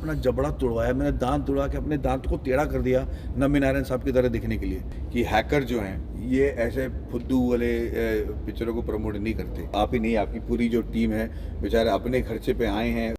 अपना जबड़ा तोड़वाया, मैंने दांत तोड़वा के अपने दांत को टेढ़ा कर दिया नंबी नारायण साहब की तरह दिखने के लिए कि हैकर जो हैं ये ऐसे फुद्दू वाले पिक्चरों को प्रमोट नहीं करते। आप ही नहीं, आपकी पूरी जो टीम है बेचारे अपने खर्चे पे आए हैं।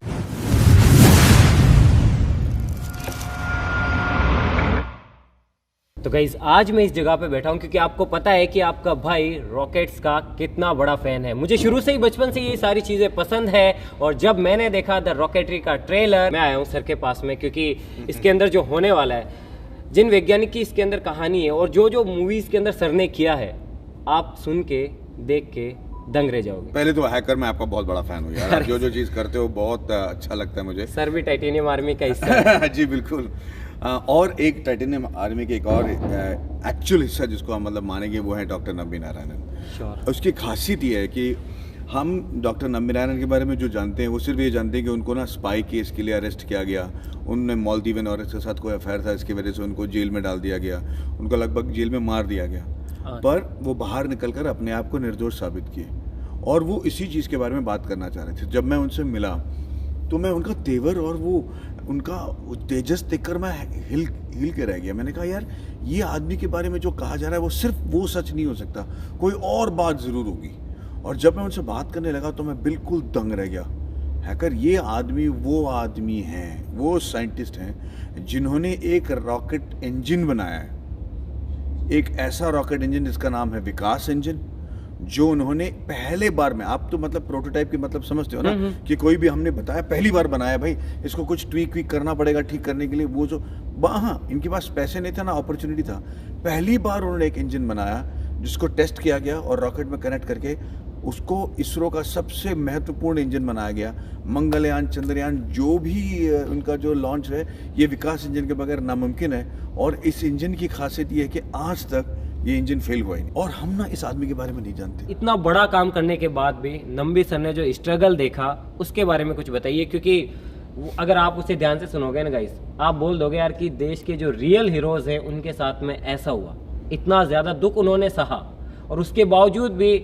तो गाइस आज मैं इस जगह पे बैठा हूँ क्योंकि आपको पता है कि आपका भाई रॉकेट्स का कितना बड़ा फैन है। मुझे शुरू से ही बचपन से ये सारी चीज़ें पसंद है और जब मैंने देखा द रॉकेटरी का ट्रेलर, मैं आया हूँ सर के पास में क्योंकि इसके अंदर जो होने वाला है, जिन वैज्ञानिक की इसके अंदर कहानी है और जो जो मूवीज़ के अंदर सर ने किया है, आप सुन के देख के दंग रह जाओगे। पहले तो हैकर मैं आपका बहुत बड़ा फैन हूँ यार, जो जो चीज़ करते हो बहुत अच्छा लगता है मुझे। सर भी टाइटेनियम आर्मी का हिस्सा है। जी बिल्कुल। और एक टाइटेनियम आर्मी के एक और एक्चुअल हिस्सा जिसको हम मतलब मानेंगे वो है डॉक्टर नंबी नारायणन। उसकी खासियत ये है कि हम डॉक्टर नंबी नारायणन के बारे में जो जानते हैं वो सिर्फ ये जानते हैं कि उनको ना स्पाई केस के लिए अरेस्ट किया गया, उनने मालदीवियन औरत के साथ कोई अफेयर था, इसकी वजह से उनको जेल में डाल दिया गया, उनको लगभग जेल में मार दिया गया, पर वो बाहर निकल कर अपने आप को निर्दोष साबित किए और वो इसी चीज़ के बारे में बात करना चाह रहे थे। जब मैं उनसे मिला तो मैं उनका तेवर और वो उनका तेजस देखकर मैं हिल के रह गया। मैंने कहा यार ये आदमी के बारे में जो कहा जा रहा है वो सिर्फ वो सच नहीं हो सकता, कोई और बात ज़रूर होगी। और जब मैं उनसे बात करने लगा तो मैं बिल्कुल दंग रह गया। हैकर ये आदमी वो आदमी हैं, वो साइंटिस्ट हैं जिन्होंने एक रॉकेट इंजन बनाया है, एक ऐसा रॉकेट इंजन जिसका नाम है विकास इंजन, जो उन्होंने पहले बार में, आप तो मतलब प्रोटोटाइप की मतलब समझते हो ना कि कोई भी हमने बताया पहली बार बनाया, भाई इसको कुछ ट्वीक करना पड़ेगा ठीक करने के लिए। वो जो हाँ, इनके पास पैसे नहीं था ना अपॉर्चुनिटी था, पहली बार उन्होंने एक इंजन बनाया जिसको टेस्ट किया गया और रॉकेट में कनेक्ट करके उसको इसरो का सबसे महत्वपूर्ण इंजन बनाया गया। मंगलयान, चंद्रयान जो भी उनका जो लॉन्च है ये विकास इंजन के बगैर नामुमकिन है। और इस इंजन की खासियत ये है कि आज तक ये इंजन फेल हुआ ही नहीं। और हम ना इस आदमी के बारे में नहीं जानते। इतना बड़ा काम करने के बाद भी नंबी सर ने जो स्ट्रगल देखा उसके बारे में कुछ बताइए, क्योंकि अगर आप उसे ध्यान से सुनोगे ना गाइस, आप बोल दोगे यार कि देश के जो रियल हीरोज हैं उनके साथ में ऐसा हुआ, इतना ज्यादा दुख उन्होंने सहा और उसके बावजूद भी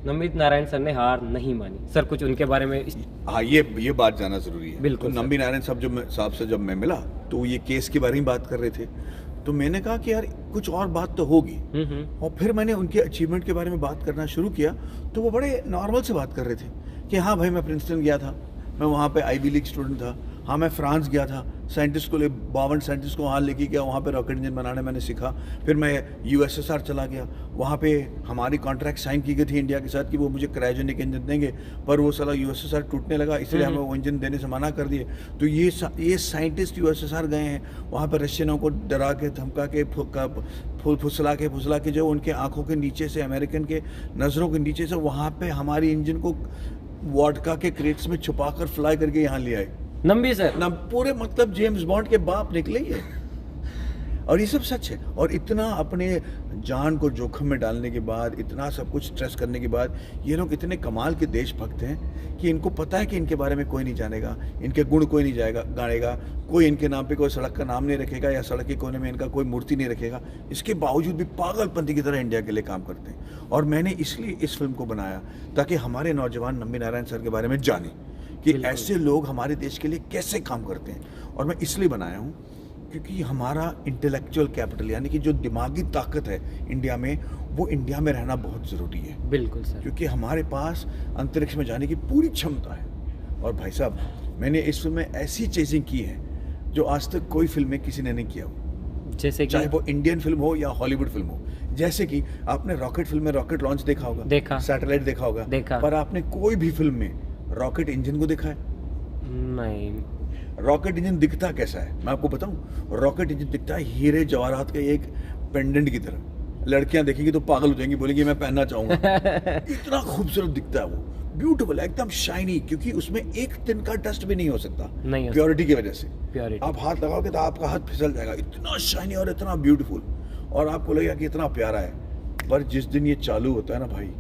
नंबी नारायण सर ने हार नहीं मानी। सर कुछ उनके बारे में। हाँ, ये बात जानना जरूरी है। बिल्कुल। तो नंबी नारायण साहब से जब मैं मिला तो ये केस के बारे में बात कर रहे थे, तो मैंने कहा कि यार कुछ और बात तो होगी। और फिर मैंने उनके अचीवमेंट के बारे में बात करना शुरू किया तो वो बड़े नॉर्मल से बात कर रहे थे कि हाँ भाई मैं प्रिंसटन गया था, मैं वहाँ पे आईवी लीग स्टूडेंट था, हाँ मैं फ्रांस गया था, साइंटिस्ट को 52 साइंटिस्ट को वहाँ लेके गया, वहाँ पे रॉकेट इंजन बनाने मैंने सीखा। फिर मैं यूएसएसआर चला गया, वहाँ पे हमारी कॉन्ट्रैक्ट साइन की गई थी इंडिया के साथ कि वो मुझे क्रायोजेनिक इंजन देंगे, पर वो साला यूएसएसआर टूटने लगा इसलिए हमें वो इंजन देने से मना कर दिए। तो ये साइंटिस्ट यूएसएसआर गए हैं, वहाँ पर रशियनों को डरा के धमका के फुसला के जो उनके आंखों के नीचे से, अमेरिकन के नज़रों के नीचे से वहाँ पे हमारी इंजन को वॉडका के क्रेट्स में छुपा कर फ्लाई करके यहाँ ले आए। नंबी सर ना पूरे मतलब जेम्स बॉन्ड के बाप निकले ये। और ये सब सच है। और इतना अपने जान को जोखिम में डालने के बाद, इतना सब कुछ स्ट्रेस करने के बाद, ये लोग इतने कमाल के देशभक्त हैं कि इनको पता है कि इनके बारे में कोई नहीं जानेगा, इनके गुण कोई नहीं गाड़ेगा, कोई इनके नाम पे कोई सड़क का नाम नहीं रखेगा या सड़क के कोने में इनका कोई मूर्ति नहीं रखेगा। इसके बावजूद भी पागलपंथी की तरह इंडिया के लिए काम करते हैं। और मैंने इसलिए इस फिल्म को बनाया ताकि हमारे नौजवान नंबी नारायण सर के बारे में जाने कि ऐसे लोग हमारे देश के लिए कैसे काम करते हैं। और मैं इसलिए बनाया हूँ क्योंकि हमारा इंटेलेक्चुअल कैपिटल यानी कि जो दिमागी ताकत है इंडिया में, वो इंडिया में रहना बहुत ज़रूरी है। बिल्कुल सर, क्योंकि हमारे पास अंतरिक्ष में जाने की पूरी क्षमता है। और भाई साहब मैंने इस फिल्म में ऐसी चीज़ें की हैं जो आज तक कोई फिल्म में किसी ने नहीं किया हो, जैसे कि चाहे वो इंडियन फिल्म हो या हॉलीवुड फिल्म हो। जैसे कि आपने रॉकेट फिल्म में रॉकेट लॉन्च देखा होगा, देखा, सैटेलाइट देखा होगा, देखा, पर आपने कोई भी फिल्म में रॉकेट इंजन को देखा है? नहीं। रॉकेट इंजन दिखता कैसा है मैं आपको बताऊं। रॉकेट इंजन दिखता है हीरे जवाहरात के एक पेंडेंट की तरह। लड़कियां देखेंगी तो पागल हो जाएंगी, बोलेंगी मैं पहनना चाहूंगा। इतना खूबसूरत दिखता है वो, ब्यूटीफुल, एकदम शाइनी, क्योंकि उसमें एक दिन का डस्ट भी नहीं हो सकता, प्योरिटी की वजह से। आप हाथ लगाओगे तो आपका हाथ फिसल जाएगा, इतना शाइनी और इतना ब्यूटीफुल, और आपको लगेगा कि इतना प्यारा है। पर जिस दिन ये चालू होता है ना भाई,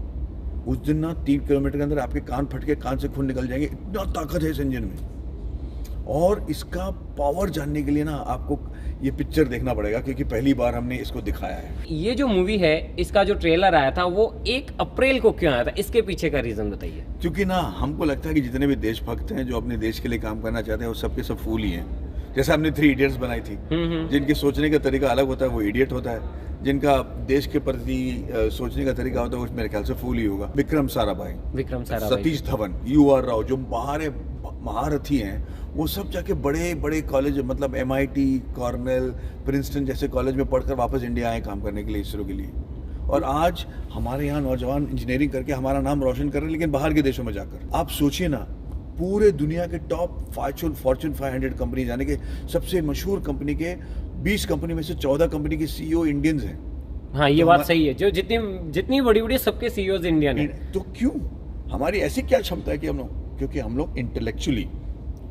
उस दिन ना 3 किलोमीटर के अंदर आपके कान फट के कान से खून निकल जाएंगे, इतना ताकत है इस इंजन में। और इसका पावर जानने के लिए ना आपको ये पिक्चर देखना पड़ेगा, क्योंकि पहली बार हमने इसको दिखाया है। ये जो मूवी है, इसका जो ट्रेलर आया था वो 1 अप्रैल को क्यों आया था, इसके पीछे का रीजन बताइए। क्योंकि ना हमको लगता है कि जितने भी देशभक्त हैं जो अपने देश के लिए काम करना चाहते हैं वो सबके सब फूल ही हैं। जैसे हमने 3 इडियट्स बनाई थी, जिनके सोचने का तरीका अलग होता है वो इडियट होता है, जिनका देश के प्रति सोचने का तरीका होता है वो मेरे ख्याल से फूल ही होगा। विक्रम साराभाई, सतीश धवन, UR राव, जो महारथी हैं, वो सब जाके बड़े बड़े कॉलेज, मतलब MIT, कॉर्नेल, प्रिंसटन जैसे कॉलेज में पढ़कर वापस इंडिया आए काम करने के लिए, इसरो के लिए। और आज हमारे यहाँ नौजवान इंजीनियरिंग करके हमारा नाम रोशन कर रहे हैं, लेकिन बाहर के देशों में जाकर। आप सोचिए ना, पूरे दुनिया के टॉप फॉर्च्यून 500 कंपनी, यानी कि सबसे मशहूर कंपनी के 20 कंपनी में से 14 कंपनी के CEO इंडियंस हैं। हाँ, ये बात सही है। जो जितनी बड़ी बड़ी सबके CEOs इंडियन हैं। तो क्यों, हमारी ऐसी क्या क्षमता है कि हम लोग, क्योंकि हम लोग इंटेलेक्चुअली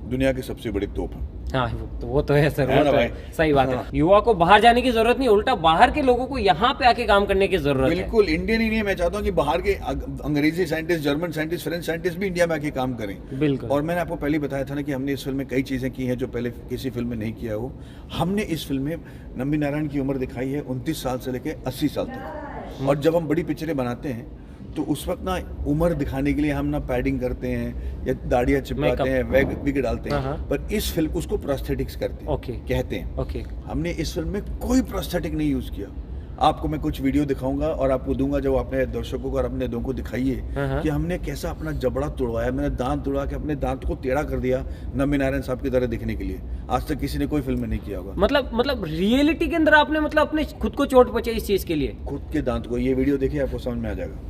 दुनिया के सबसे बड़े तोप हैं। हाँ, वो तो है सर, वो तो है, सही बात है। युवा को बाहर जाने की जरूरत नहीं, उल्टा बाहर के लोगों को यहाँ पे आके काम करने की जरूरत है। बिल्कुल, इंडियन ही नहीं, मैं चाहता हूँ कि बाहर के अंग्रेजी scientist, German scientist, French scientist भी इंडिया में आके काम करें। बिल्कुल। और मैंने आपको पहले बताया था ना कि हमने इस फिल्म में कई चीजें की हैं जो पहले किसी फिल्म में नहीं किया हो। हमने इस फिल्म में नंबी नारायण की उम्र दिखाई है 29 साल से लेकर 80 साल तक। और जब हम बड़ी पिक्चरें बनाते हैं तो उस वक्त ना उम्र दिखाने के लिए हम ना पैडिंग करते हैं या दाढ़ियाँ चिपकाते हैं, विग डालते हैं, पर इस फिल्म उसको प्रोस्थेटिक्स कहते हैं। हमने इस फिल्म में कोई प्रोस्थेटिक नहीं यूज किया। आपको मैं कुछ वीडियो दिखाऊंगा और आपको दूंगा, जब अपने दर्शकों को और अपने लोगों को दिखाइए कि हमने कैसा अपना जबड़ा तोड़वाया। मैंने दांत तोड़ा के अपने दांत को टेढ़ा कर दिया नंबी नारायण साहब की तरह दिखने के लिए। आज तक किसी ने कोई फिल्म में नहीं किया होगा। मतलब रियलिटी के अंदर आपने मतलब अपने खुद को चोट पहुंचाई इस चीज के लिए, खुद के दांत को। ये वीडियो देखिए, आपको समझ में आ जाएगा।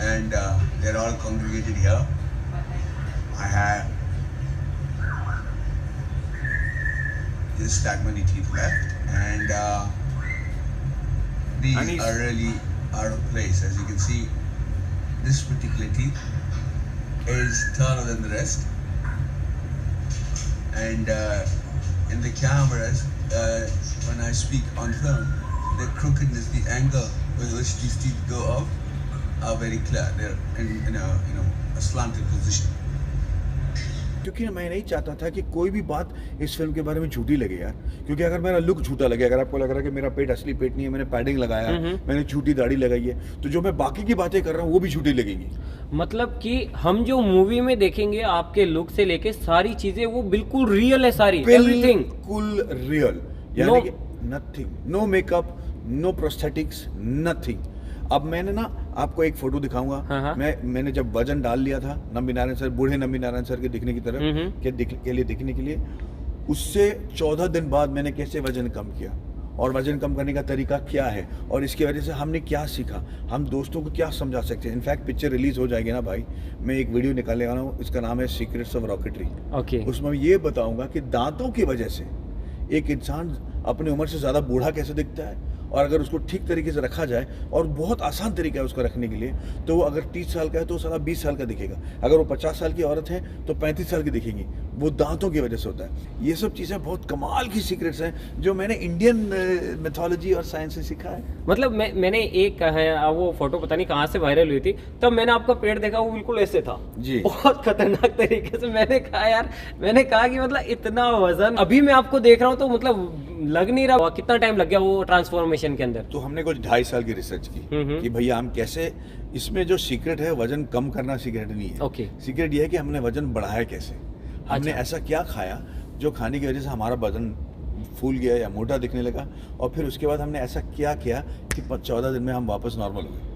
And they're all congregated here. I have just that many teeth left, and these are really out of place. As you can see, this particular teeth is taller than the rest, and in the cameras, when I speak on film, the crookedness, the angle with which these teeth go up are very clear. They're in a slanted position. क्योंकि मैं नहीं चाहता था कि कोई भी बात इस फिल्म के बारे में झूठी लगे यार। क्योंकि अगर मेरा लुक झूठा लगे, अगर आपको लग रहा है कि मेरा पेट असली पेट नहीं है, मैंने पैडिंग लगाया है, मैंने झूठी दाढ़ी लगाई है, तो जो मैं बाकी की बातें कर रहा हूँ वो भी झूठी लगेगी। मतलब कि हम जो मूवी में देखेंगे आपके लुक से लेके सारी चीजें वो बिल्कुल रियल है, सारी एवरीथिंग बिल्कुल रियल, यानी कि nothing, no makeup, no prosthetics, nothing. अब मैंने ना आपको एक फोटो दिखाऊंगा। मैंने जब वजन डाल लिया था नंबी नारायण सर, बूढ़े नंबी नारायण सर के दिखने की तरफ दिखने के लिए, उससे 14 दिन बाद मैंने कैसे वजन कम किया और वजन कम करने का तरीका क्या है और इसकी वजह से हमने क्या सीखा, हम दोस्तों को क्या समझा सकते हैं। इनफैक्ट पिक्चर रिलीज हो जाएगी ना भाई, मैं एक वीडियो निकालने वाला हूँ, इसका नाम है सीक्रेट्स ऑफ रॉकेटरी। उसमें ये बताऊंगा कि दांतों की वजह से एक इंसान अपनी उम्र से ज्यादा बूढ़ा कैसे दिखता है, और अगर उसको ठीक तरीके से रखा जाए, और बहुत आसान तरीका है उसको रखने के लिए, तो वो अगर 30 साल का है तो वो साला 20 साल का दिखेगा। अगर वो 50 साल की औरत है तो 35 साल की दिखेगी। वो दांतों की वजह से होता है। ये सब चीज़ें बहुत कमाल की सीक्रेट्स हैं जो मैंने इंडियन मिथोलॉजी और साइंस से सीखा है। मतलब मैंने एक वो फोटो पता नहीं कहाँ से वायरल हुई थी, तब मैंने आपका पेट देखा, वो बिल्कुल ऐसे था जी, बहुत खतरनाक तरीके से। मैंने कहा कि मतलब इतना वजन, अभी मैं आपको देख रहा हूँ तो मतलब लग नहीं रहा। कितना टाइम लग गया वो ट्रांसफॉर्मेशन के अंदर? तो हमने कुछ 2.5 साल की रिसर्च की कि भैया हम कैसे, इसमें जो सीक्रेट है वजन कम करना सीक्रेट नहीं है। सीक्रेट ये है कि हमने वजन बढ़ाया कैसे, हमने ऐसा क्या खाया जो खाने की वजह से हमारा वजन फूल गया या मोटा दिखने लगा, और फिर उसके बाद हमने ऐसा क्या किया कि 14 दिन में हम वापस नॉर्मल हो गए।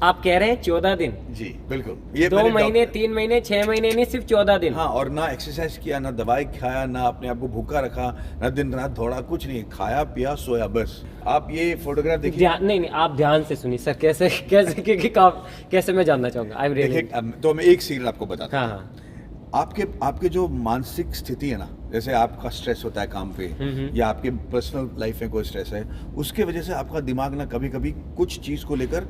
आप कह रहे हैं 14 दिन? जी बिल्कुल, ये 2 महीने 3 महीने 6 महीने नहीं, सिर्फ 14 दिन। हाँ, और ना एक्सरसाइज किया, ना दवाई खाया, ना अपने आप को भूखा रखा, ना दिन रात दौड़ा, कुछ नहीं, खाया पिया सोया बस। आप ये फोटोग्राफ देखिए। नहीं, आप ध्यान से सुनिए सर, कैसे मैं जानना चाहूंगा। आई एम रियली, तो मैं एक सीक्रेट आपको बताता हूँ। हाँ। आपके जो मानसिक स्थिति है ना, जैसे आपका स्ट्रेस होता है काम पे, या आपके पर्सनल लाइफ में कोई स्ट्रेस है, उसके वजह से आपका दिमाग ना कभी कभी कुछ चीज को लेकर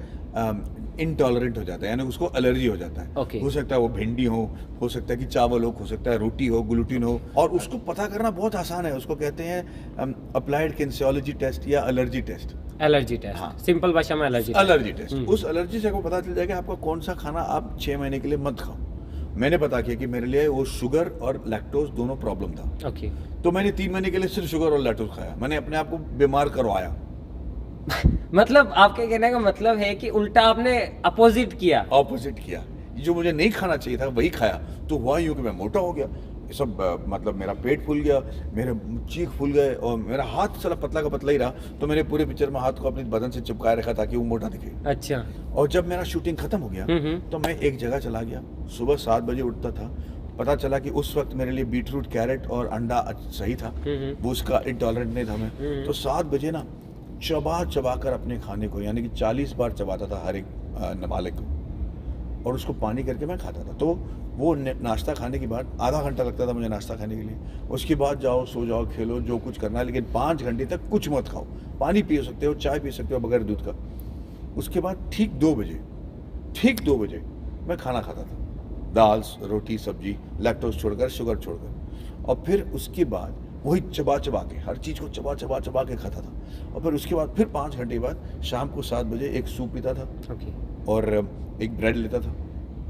इनटॉलरेंट हो जाता है, यानी उसको एलर्जी हो जाता है। हो सकता है वो भिंडी हो सकता है कि चावल हो सकता है रोटी हो, ग्लूटीन हो, और उसको पता करना बहुत आसान है। उसको कहते हैं अप्लाइड किनेसियोलॉजी टेस्ट या एलर्जी टेस्ट। एलर्जी टेस्ट, हाँ, सिंपल भाषा में एलर्जी टेस्ट। उस एलर्जी से आपको पता चल जाएगा आपका कौन सा खाना आप 6 महीने के लिए मत खाओ। मैंने पता किया कि मेरे लिए वो शुगर और लैक्टोज दोनों प्रॉब्लम था। तो मैंने 3 महीने के लिए सिर्फ शुगर और लैक्टोज खाया। मैंने अपने आप को बीमार करवाया। मतलब आपके कहने का मतलब है कि उल्टा आपने अपोजिट किया जो मुझे नहीं खाना चाहिए था वही खाया, तो हुआ यूँ कि मैं मोटा हो गया। ये सब मतलब मेरा पेट फूल गया, मेरे चीख फूल गए और मेरा हाथ साला पतला का पतला ही रहा। तो मैंने पूरे पिक्चर में हाथ को अपने बदन से चिपकाए रखा ताकि वो मोटा दिखे। अच्छा। और जब मेरा शूटिंग खत्म हो गया तो मैं एक जगह चला गया, सुबह 7 बजे उठता था। पता चला कि उस वक्त मेरे लिए बीटरूट, कैरेट और अंडा सही था, वो उसका इंटॉलरेंट नहीं था मैं। तो 7 बजे ना चबा कर अपने खाने को, यानी कि 40 बार चबाता था हर एक नाबालिग को, और उसको पानी करके मैं खाता था। तो वो नाश्ता खाने के बाद आधा घंटा लगता था मुझे नाश्ता खाने के लिए। उसके बाद जाओ, सो जाओ, खेलो, जो कुछ करना है, लेकिन 5 घंटे तक कुछ मत खाओ। पानी पी सकते हो, चाय पी सकते हो बगैर दूध का। उसके बाद ठीक 2 बजे मैं खाना खाता था, दाल, रोटी, सब्जी, लैक्टोज छोड़कर, शुगर छोड़कर। और फिर उसके बाद वही चबा के हर चीज़ को चबा के खाता था। और फिर उसके बाद फिर 5 घंटे बाद शाम को 7 बजे एक सूप पीता था और एक ब्रेड लेता था,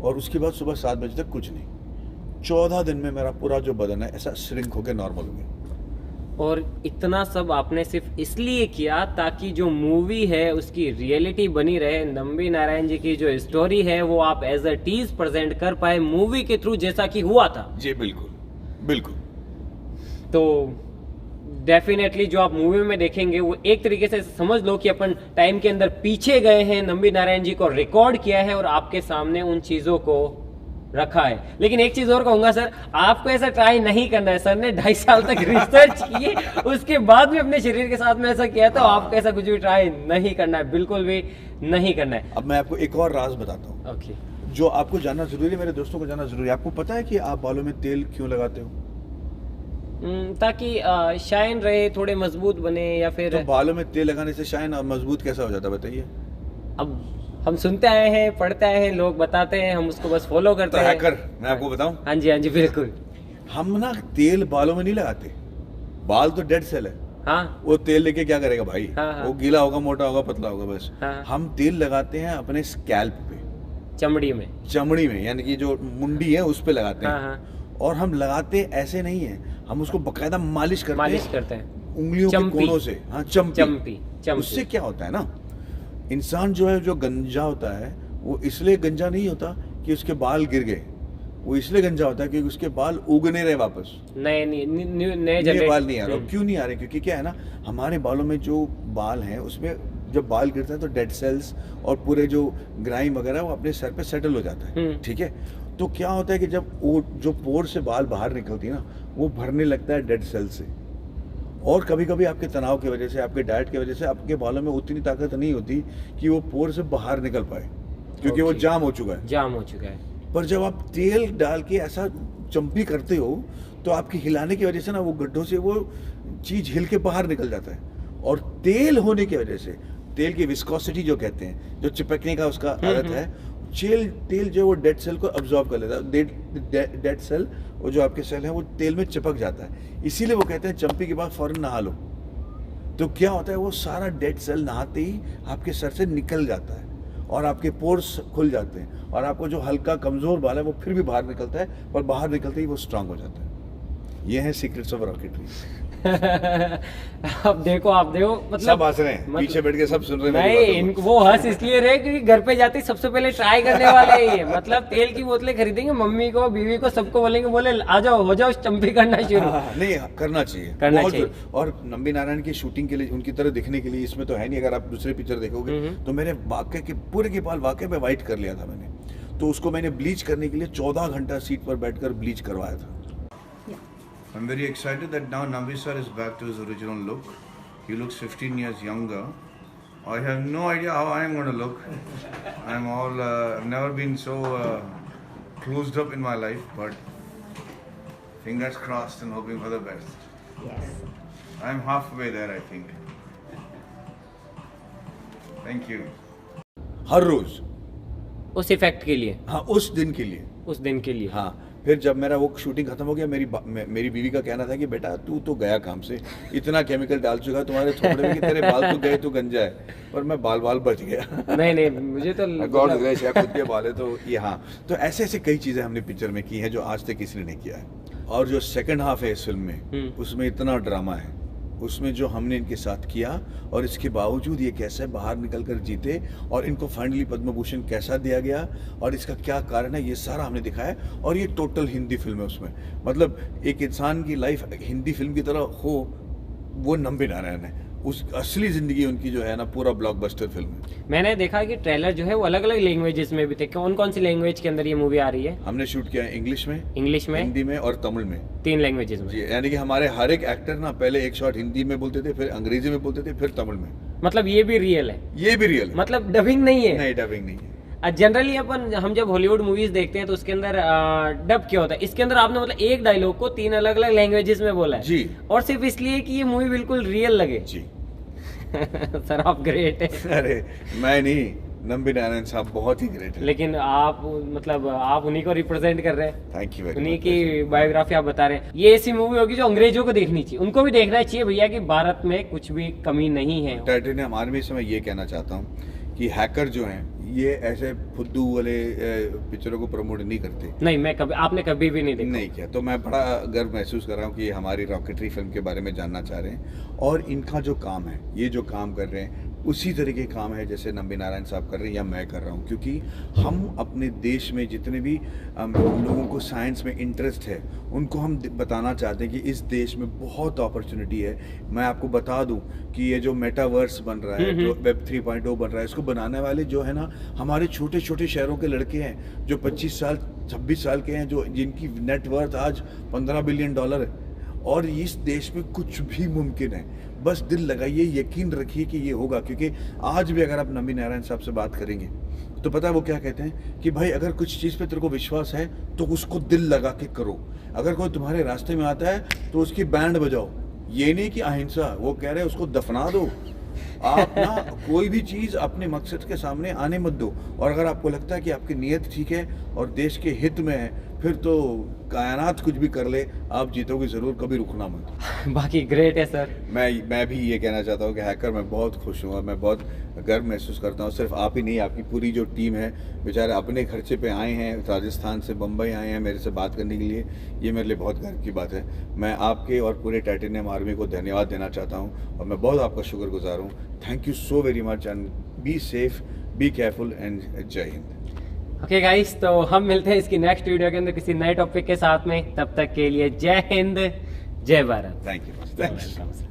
और उसके बाद सुबह 7 बजे तक कुछ नहीं। 14 दिन में मेरा पूरा जो बदन है ऐसा श्रिंक होकर नॉर्मल हो गया। और इतना सब आपने सिर्फ इसलिए किया ताकि जो मूवी है उसकी रियलिटी बनी रहे, नंबी नारायण जी की जो स्टोरी है वो आप एज अ टीज प्रेजेंट कर पाए मूवी के थ्रू, जैसा कि हुआ था। जी बिल्कुल। तो डेफिनेटली जो आप मूवी में देखेंगे वो एक तरीके से समझ लो कि अपन टाइम के अंदर पीछे गए हैं, नंबी नारायण जी को रिकॉर्ड किया है और आपके सामने उन चीजों को रखा है। लेकिन एक चीज और कहूंगा सर, आपको ऐसा ट्राई नहीं करना है। सर ने 2.5 साल तक रिसर्च की, उसके बाद भी अपने शरीर के साथ में ऐसा किया, तो आपको ऐसा कुछ भी ट्राई नहीं करना है, बिल्कुल भी नहीं करना है। अब मैं आपको एक और राज बताता हूँ, ओके, जो आपको जानना जरूरी है, मेरे दोस्तों को जानना जरूरी है। आपको पता है कि आप बालों में तेल क्यों लगाते हो? ताकि शाइन रहे, थोड़े मजबूत बने, या फिर तो बालों में तेल लगाने से शाइन और मजबूत कैसा हो जाता है बताइए? अब हम सुनते आए हैं, पढ़ते आए हैं, लोग बताते हैं, हम उसको बस फॉलो करते हैं। हैकर, मैं आपको बताऊं? हाँ जी बिल्कुल। हम ना तेल बालों में नहीं लगाते, बाल तो डेड सेल है। हाँ, वो तेल लेके क्या करेगा भाई? हाँ। वो गीला होगा, मोटा होगा, पतला होगा, बस। हाँ। हम तेल लगाते हैं अपने स्कैल्प पे, चमड़ी में, यानी कि जो मुंडी है उस पे लगाते हैं। हाँ। और हम लगाते ऐसे नहीं है, हम उसको बकायदा मालिश करते हैं उंगलियों के कोनों से। हाँ, चंपी। उससे क्या होता है ना, इंसान जो है, जो गंजा होता है, वो इसलिए गंजा नहीं होता कि उसके बाल गिर गए, वो इसलिए गंजा होता है कि उसके बाल उगने रहे वापस, नए बाल नहीं आ रहे। क्यों नहीं आ रहे? क्योंकि क्या है ना, हमारे बालों में जो बाल हैं उसमें जब बाल गिरता है तो डेड सेल्स और पूरे जो ग्राइम वगैरह वो अपने सर पे सेटल हो जाता है। ठीक है, तो क्या होता है कि जब वो जो पोर से बाल बाहर निकलती है ना, वो भरने लगता है डेड सेल से। और कभी कभी आपके तनाव की वजह से, आपके डाइट की वजह से आपके बालों में उतनी ताकत नहीं होती कि वो पोर से बाहर निकल पाए, क्योंकि वो जाम हो चुका है। पर जब आप तेल डाल के ऐसा चंपी करते हो तो आपके हिलाने की वजह से ना वो गड्ढों से वो चीज हिल के बाहर निकल जाता है। और तेल होने की वजह से, तेल की विस्कोसिटी जो कहते हैं, जो चिपकने का उसका आदत है, तेल जो वो डेड सेल को अब्जॉर्ब कर लेता है। डेड सेल, वो जो आपके सेल है, वो तेल में चिपक जाता है। इसीलिए वो कहते हैं चंपी के बाद फौरन नहा लो। तो क्या होता है, वो सारा डेड सेल नहाते ही आपके सर से निकल जाता है और आपके पोर्स खुल जाते हैं, और आपको जो हल्का कमजोर बाल है वो फिर भी बाहर निकलता है, पर बाहर निकलते ही वो स्ट्रांग हो जाता है। ये है सीक्रेट्स ऑफ रॉकेटरी। आप देखो मतलब सब हंस रहे हैं, पीछे बैठ के सब सुन रहे हैं। नहीं, इनको वो हंस इसलिए रहे क्योंकि घर पे जाते ही सबसे पहले ट्राई करने वाले ये, मतलब तेल की बोतलें खरीदेंगे, मम्मी को, बीवी को, सबको बोले आ जाओ, हो जाओ चंपी करना शुरू। नहीं, करना चाहिए। और नंबी नारायण की शूटिंग के लिए, उनकी तरह दिखने के लिए इसमें तो है नहीं। अगर आप दूसरे पिक्चर देखोगे तो मैंने वाकई के पूरे के बाल वाकई में व्हाइट कर लिया था मैंने। तो उसको मैंने ब्लीच करने के लिए 14 घंटा सीट पर बैठकर ब्लीच करवाया था। I'm very excited that now Nambi sir is back to his original look. He looks 15 years younger. I have no idea how I am going to look. I've never been so closed up in my life, but fingers crossed and hoping for the best. Yes. I'm halfway there, I think. Thank you. हर रोज उस effect के लिए, हाँ, उस दिन के लिए, हाँ। फिर जब मेरा वो शूटिंग खत्म हो गया, मेरी बीवी का कहना था कि बेटा तू तो गया काम से, इतना केमिकल डाल चुका है तुम्हारे थोड़े में कि तेरे बाल तो गए, तू गंजा है। पर मैं बाल बच गया। नहीं, मुझे तो गॉड ग्रेस है, खुद के बाल है। तो ये, हाँ, तो ऐसे कई चीजें हमने पिक्चर में की हैं जो आज तक किसी ने नहीं किया है। और जो सेकंड हाफ है इस फिल्म में, उसमें इतना ड्रामा है, उसमें जो हमने इनके साथ किया और इसके बावजूद ये कैसे बाहर निकल कर जीते और इनको फाइनली पद्म भूषण कैसा दिया गया और इसका क्या कारण है, ये सारा हमने दिखाया। और ये टोटल हिंदी फिल्म है। उसमें मतलब एक इंसान की लाइफ हिंदी फिल्म की तरह हो, वो नंबी नारायण है। उस असली जिंदगी उनकी जो है ना, पूरा ब्लॉकबस्टर फिल्म है। मैंने देखा कि ट्रेलर जो है वो अलग अलग लैंग्वेजेस में भी थे। कौन कौन सी लैंग्वेज के अंदर ये मूवी आ रही है? हमने शूट किया इंग्लिश में, हिंदी में और तमिल में, 3 लैंग्वेजेस में। जी, यानी कि हमारे हर एक एक्टर ना पहले एक शॉट हिंदी में बोलते थे, फिर अंग्रेजी में बोलते थे, फिर तमिल में। मतलब ये भी रियल है? ये भी रियल है। मतलब डबिंग नहीं है? नहीं, डबिंग नहीं है। जनरली हम जब हॉलीवुड मूवीज देखते हैं तो उसके अंदर डब क्या होता है, इसके अंदर आपने मतलब एक डायलॉग को 3 अलग अलग लैंग्वेजेस में बोला है जी, और सिर्फ इसलिए कि ये मूवी बिल्कुल रियल लगे। जी। सर आप ग्रेट है। अरे मैं नहीं, नंबी नारायण साहब बहुत ही ग्रेट है। लेकिन आप मतलब आप उन्हीं को रिप्रेजेंट कर रहे हैं। Thank you very much. उन्हीं की बायोग्राफी आप बता रहे हैं। ये ऐसी मूवी होगी जो अंग्रेजों को देखनी चाहिए, उनको भी देखना चाहिए भैया कि भारत में कुछ भी कमी नहीं है। टाइटेनियम आर्मी से मैं ये कहना चाहता हूँ कि हैकर जो हैं ये ऐसे फुद्दू वाले पिक्चरों को प्रमोट नहीं करते। नहीं, आपने कभी भी नहीं देखा? नहीं किया। तो मैं बड़ा गर्व महसूस कर रहा हूँ कि ये हमारी रॉकेटरी फिल्म के बारे में जानना चाह रहे हैं और इनका जो काम है, ये जो काम कर रहे हैं उसी तरीके के काम है जैसे नंबी नारायण साहब कर रहे हैं या मैं कर रहा हूँ। क्योंकि हम अपने देश में जितने भी लोगों को साइंस में इंटरेस्ट है उनको हम बताना चाहते हैं कि इस देश में बहुत अपॉर्चुनिटी है। मैं आपको बता दूं कि ये जो मेटावर्स बन रहा है, जो वेब 3.0 बन रहा है, इसको बनाने वाले जो है ना हमारे छोटे छोटे शहरों के लड़के हैं जो 25 साल 26 साल के हैं, जो जिनकी नेटवर्थ आज $15 बिलियन है। और इस देश में कुछ भी मुमकिन है, बस दिल लगाइए, यकीन रखिए कि ये होगा। क्योंकि आज भी अगर आप नंबी नारायण साहब से बात करेंगे तो पता है वो क्या कहते हैं कि भाई अगर कुछ चीज़ पे तेरे को विश्वास है तो उसको दिल लगा के करो। अगर कोई तुम्हारे रास्ते में आता है तो उसकी बैंड बजाओ। ये नहीं कि अहिंसा, वो कह रहे हैं उसको दफना दो। आप ना कोई भी चीज़ अपने मकसद के सामने आने मत दो। और अगर आपको लगता है कि आपकी नीयत ठीक है और देश के हित में है, फिर तो कायनात कुछ भी कर ले, आप जीतोगे ज़रूर, कभी रुकना मत। बाकी ग्रेट है सर। मैं भी ये कहना चाहता हूँ कि हैकर मैं बहुत खुश हूँ और मैं बहुत गर्व महसूस करता हूँ। सिर्फ आप ही नहीं, आपकी पूरी जो टीम है, बेचारे अपने खर्चे पे आए हैं, राजस्थान से बम्बई आए हैं मेरे से बात करने के लिए। ये मेरे लिए बहुत गर्व की बात है। मैं आपके और पूरे टाइटेनियम आर्मी को धन्यवाद देना चाहता हूँ और मैं बहुत आपका शुक्रगुजार हूँ। Thank you so very much and be safe, be careful and जय हिंद। ओके गाइस, तो हम मिलते हैं इसकी नेक्स्ट वीडियो के अंदर किसी नए टॉपिक के साथ में। तब तक के लिए जय हिंद, जय भारत। Thank you.